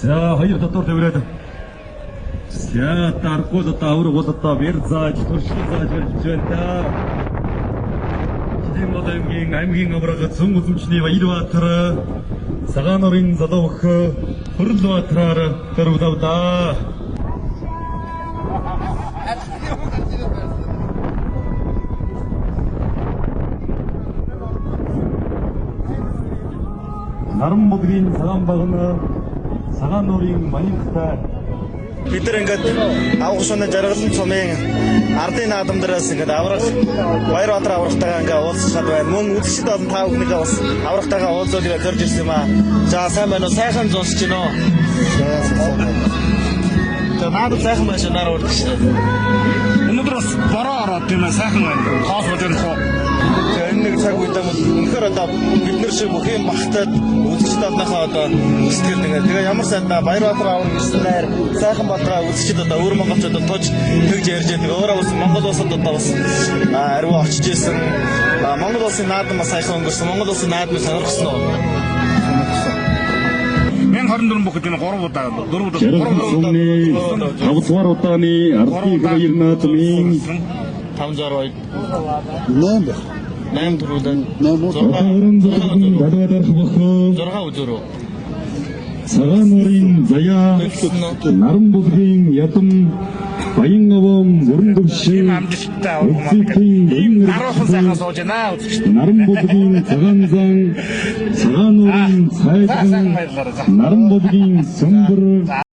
За хоёр дотор тавираад. За дарахгүй одоо авраг бол одоо бэр зааж туршил зааж барьж байна та. Хидимод аймгийн авраг зүүн үзэмчний Баярбаатар Цагаан нуурын залуух Хөрлбаатараар дөрвөлдөө. Наран будгийн цагаан багна Цагаан нуурын Манинхтай бид нар ингээд авах шөнө жаргалан цомын ардын наадам дээрээс ингээд аврах Баярбаатар аврагтайгаа ингээд уулзчаад байна. Мөн үзэгчд олон та бүхнийгээ бас аврагтайгаа уулзаад ингээд зорж ирсэн юм аа. За сайн байна уу? Сайхан зогсож байна уу? За надад сайхан байна шанаар урдч. Өнөөдөр бас бороо ороод тийм ээ сайхан байна. Хоос болж ирэх үү? Энэ нэг цаг үед юм үнэхээр одоо бид нар шиг бүх юм багтаад үзэгчд однохоо одоо сэтгэл нэгээ. Тэгээ ямар сайдаа Баярбаатар авраг гэснээр сайхан болгаа үзэгчд одоо өөр монголчууд тууж тэгж ярьж байгаа. Өөрөө бас Монгол улсад одоо бас арваа очиж исэн. Монгол улсын наадам бас сайхан өнгөрсөн. Монгол улсын наадмыг сонирхсон уу? 1024 бүхэд энэ 3 удаа 4 удаа 5 дугаар удааны ардын хоёр наадмын 560 8 8 төрүүлэн 6 үзөрөө Цагаан нуурын заяа Наран будгийн ядам Баян овом мөрөн дэвшин амжилттай авах даруухан сайхан сууж байна үзэгчд. Наран будгийн цагаан зан Цагаан нуурын цайхан Наран будгийн сүмбэр